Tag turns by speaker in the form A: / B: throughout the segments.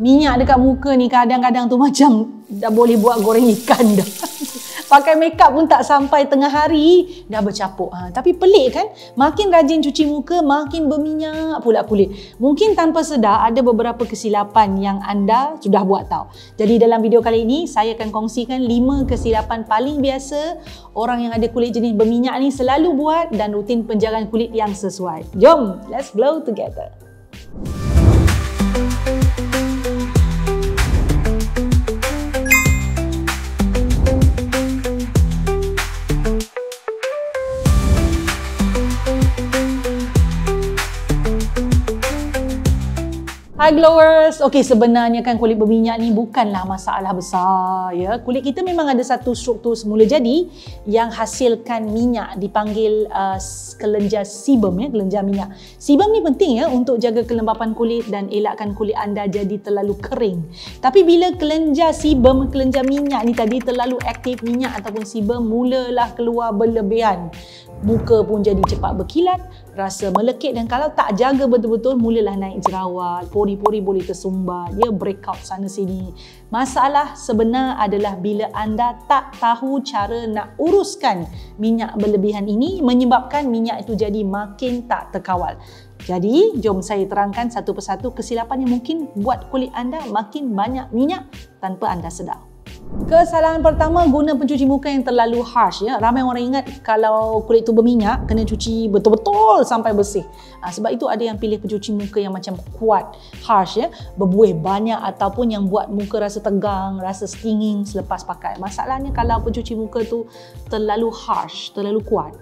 A: minyak dekat muka ni kadang-kadang tu macam dah boleh buat goreng ikan dah. Pakai makeup pun tak sampai tengah hari dah bercapuk. Tapi pelik kan? Makin rajin cuci muka, makin berminyak pula kulit. Mungkin tanpa sedar ada beberapa kesilapan yang anda sudah buat tau. Jadi dalam video kali ini saya akan kongsikan 5 kesilapan paling biasa orang yang ada kulit jenis berminyak ni selalu buat dan rutin penjagaan kulit yang sesuai. Jom, let's glow together. Hi glowers. Okey, sebenarnya kan kulit berminyak ni bukanlah masalah besar ya. Kulit kita memang ada satu struktur semula jadi yang hasilkan minyak dipanggil kelenjar sebum ya, kelenjar minyak. Sebum ni penting ya untuk jaga kelembapan kulit dan elakkan kulit anda jadi terlalu kering. Tapi bila kelenjar sebum, kelenjar minyak ni tadi terlalu aktif, minyak ataupun sebum mulalah keluar berlebihan. Muka pun jadi cepat berkilat, rasa melekit dan kalau tak jaga betul-betul mulalah naik jerawat, pori-pori boleh tersumbat, dia breakout sana sini. Masalah sebenar adalah bila anda tak tahu cara nak uruskan minyak berlebihan ini menyebabkan minyak itu jadi makin tak terkawal. Jadi, jom saya terangkan satu persatu kesilapan yang mungkin buat kulit anda makin banyak minyak tanpa anda sedar. Kesalahan pertama, guna pencuci muka yang terlalu harsh ya. Ramai orang ingat kalau kulit tu berminyak kena cuci betul-betul sampai bersih. Sebab itu ada yang pilih pencuci muka yang macam kuat, harsh ya, berbuih banyak ataupun yang buat muka rasa tegang, rasa stinging selepas pakai. Masalahnya kalau pencuci muka tu terlalu harsh, terlalu kuat,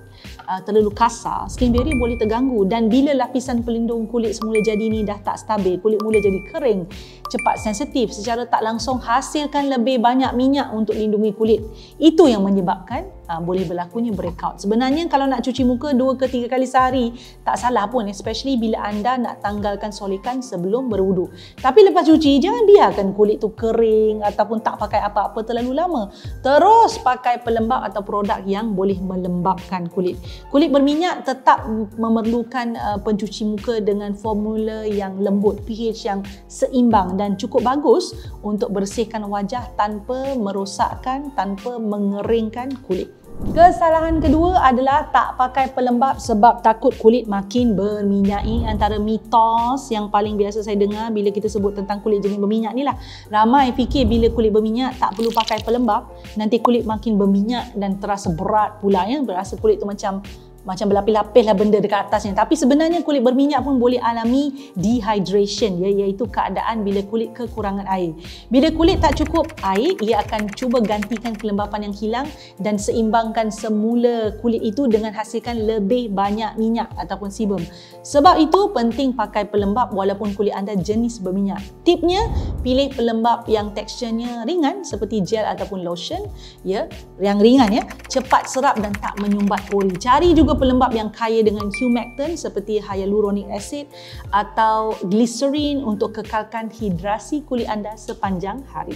A: terlalu kasar, skin barrier boleh terganggu dan bila lapisan pelindung kulit semula jadi ni dah tak stabil, kulit mula jadi kering, cepat sensitif, secara tak langsung hasilkan lebih banyak minyak untuk lindungi kulit. Itu yang menyebabkan boleh berlakunya breakout. Sebenarnya kalau nak cuci muka 2 ke 3 kali sehari tak salah pun, especially bila anda nak tanggalkan solekan sebelum berwudu. Tapi lepas cuci jangan biarkan kulit tu kering ataupun tak pakai apa-apa terlalu lama. Terus pakai pelembap atau produk yang boleh melembapkan kulit. Kulit berminyak tetap memerlukan pencuci muka dengan formula yang lembut, pH yang seimbang dan cukup bagus untuk bersihkan wajah tanpa merosakkan, tanpa mengeringkan kulit. Kesalahan kedua adalah tak pakai pelembap sebab takut kulit makin berminyak. Ini antara mitos yang paling biasa saya dengar bila kita sebut tentang kulit jenis berminyak ni lah. Ramai fikir bila kulit berminyak tak perlu pakai pelembap, nanti kulit makin berminyak dan terasa berat pula ya. Berasa kulit tu macam berlapis-lapis lah benda dekat atasnya. Tapi sebenarnya kulit berminyak pun boleh alami dehydration ya, iaitu keadaan bila kulit kekurangan air. Bila kulit tak cukup air, ia akan cuba gantikan kelembapan yang hilang dan seimbangkan semula kulit itu dengan hasilkan lebih banyak minyak ataupun sebum. Sebab itu penting pakai pelembap walaupun kulit anda jenis berminyak. Tipnya, pilih pelembap yang teksturnya ringan seperti gel ataupun lotion ya, yang ringan ya, cepat serap dan tak menyumbat pori. Cari juga pelembap yang kaya dengan humectant seperti hyaluronic acid atau glycerin untuk kekalkan hidrasi kulit anda sepanjang hari.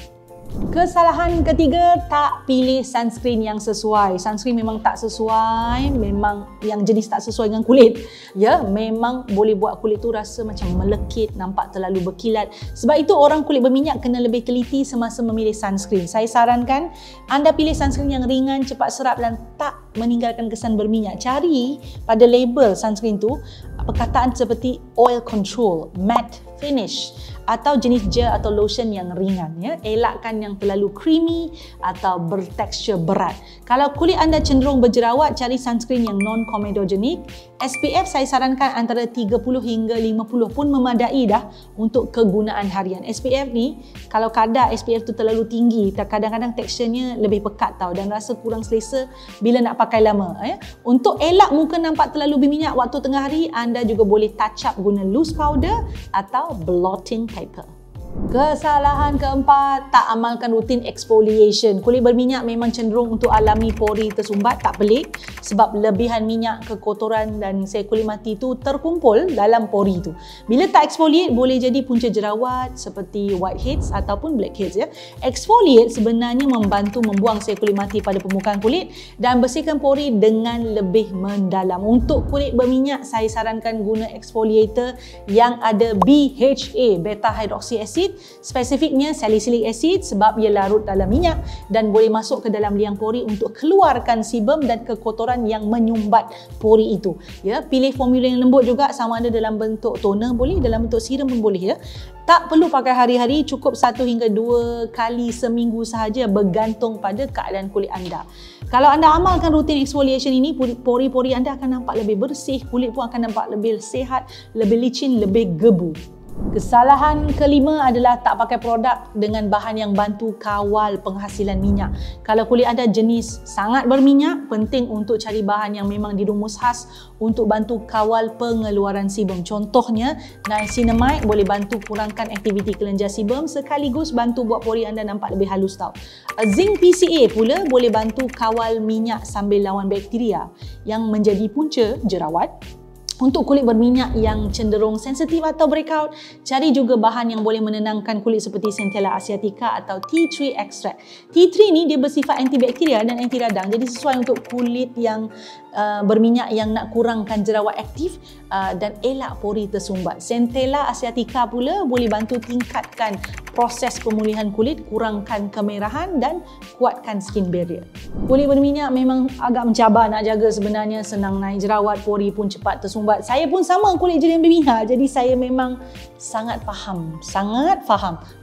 A: Kesalahan ketiga, tak pilih sunscreen yang sesuai. Sunscreen memang tak sesuai, memang yang jenis tak sesuai dengan kulit. Ya, memang boleh buat kulit tu rasa macam melekit, nampak terlalu berkilat. Sebab itu orang kulit berminyak kena lebih teliti semasa memilih sunscreen. Saya sarankan anda pilih sunscreen yang ringan, cepat serap dan tak meninggalkan kesan berminyak. Cari pada label sunscreen tu perkataan seperti oil control, matte finish atau jenis gel atau lotion yang ringan ya. Elakkan yang terlalu creamy atau bertekstur berat. Kalau kulit anda cenderung berjerawat, cari sunscreen yang non-comedogenic. SPF saya sarankan antara 30 hingga 50 pun memadai dah untuk kegunaan harian. SPF ni kalau kadar SPF tu terlalu tinggi, kadang-kadang teksturnya lebih pekat tau dan rasa kurang selesa bila nak pakai lama ya. Untuk elak muka nampak terlalu berminyak waktu tengah hari, anda juga boleh touch up guna loose powder atau blotting paper. Kesalahan keempat, tak amalkan rutin exfoliation. Kulit berminyak memang cenderung untuk alami pori tersumbat, tak pelik sebab lebihan minyak, kekotoran dan sel kulit mati itu terkumpul dalam pori itu. Bila tak exfoliate boleh jadi punca jerawat seperti whiteheads ataupun blackheads ya. Exfoliate sebenarnya membantu membuang sel kulit mati pada permukaan kulit dan bersihkan pori dengan lebih mendalam. Untuk kulit berminyak saya sarankan guna exfoliator yang ada BHA, beta hydroxy acid acid. Spesifiknya salicylic acid sebab ia larut dalam minyak dan boleh masuk ke dalam liang pori untuk keluarkan sebum dan kekotoran yang menyumbat pori itu. Ya, pilih formula yang lembut juga, sama ada dalam bentuk toner boleh, dalam bentuk serum pun boleh ya. Tak perlu pakai hari-hari, cukup 1 hingga 2 kali seminggu sahaja bergantung pada keadaan kulit anda. Kalau anda amalkan rutin exfoliation ini, pori-pori anda akan nampak lebih bersih, kulit pun akan nampak lebih sihat, lebih licin, lebih gebu. Kesalahan kelima adalah tak pakai produk dengan bahan yang bantu kawal penghasilan minyak. Kalau kulit anda jenis sangat berminyak, penting untuk cari bahan yang memang dirumus khas untuk bantu kawal pengeluaran sebum. Contohnya, niacinamide boleh bantu kurangkan aktiviti kelenjar sebum sekaligus bantu buat pori anda nampak lebih halus tau. Zinc PCA pula boleh bantu kawal minyak sambil lawan bakteria yang menjadi punca jerawat. Untuk kulit berminyak yang cenderung sensitif atau breakout, cari juga bahan yang boleh menenangkan kulit seperti Centella asiatica atau tea tree extract. Tea tree ni dia bersifat antibakteria dan anti radang, jadi sesuai untuk kulit yang berminyak yang nak kurangkan jerawat aktif dan elak pori tersumbat. Centella asiatica pula boleh bantu tingkatkan proses pemulihan kulit, kurangkan kemerahan dan kuatkan skin barrier. Kulit berminyak memang agak mencabar nak jaga sebenarnya, senang naik jerawat, pori pun cepat tersumbat. Saya pun sama kulit jadi berminyak, jadi saya memang sangat faham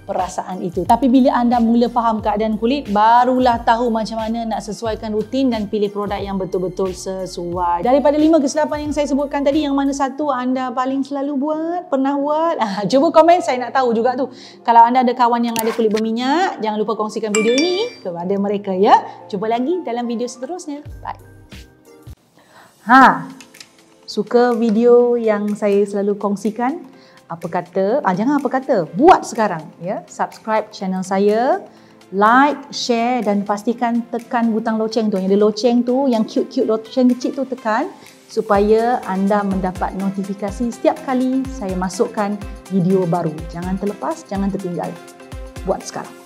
A: perasaan itu. Tapi bila anda mula faham keadaan kulit, barulah tahu macam mana nak sesuaikan rutin dan pilih produk yang betul-betul sesuai. Daripada 5 kesilapan yang saya sebutkan tadi, yang mana satu anda paling selalu buat, pernah buat? Cuba komen, saya nak tahu juga tu. Kalau anda ada kawan yang ada kulit berminyak, jangan lupa kongsikan video ini kepada mereka ya. Jumpa lagi dalam video seterusnya. Bye. Suka video yang saya selalu kongsikan? Apa kata, jangan apa kata, buat sekarang ya. Subscribe channel saya, like, share dan pastikan tekan butang loceng tu. Yang ada loceng tu, yang cute-cute loceng kecil tu tekan supaya anda mendapat notifikasi setiap kali saya masukkan video baru. Jangan terlepas, jangan tertinggal. Buat sekarang.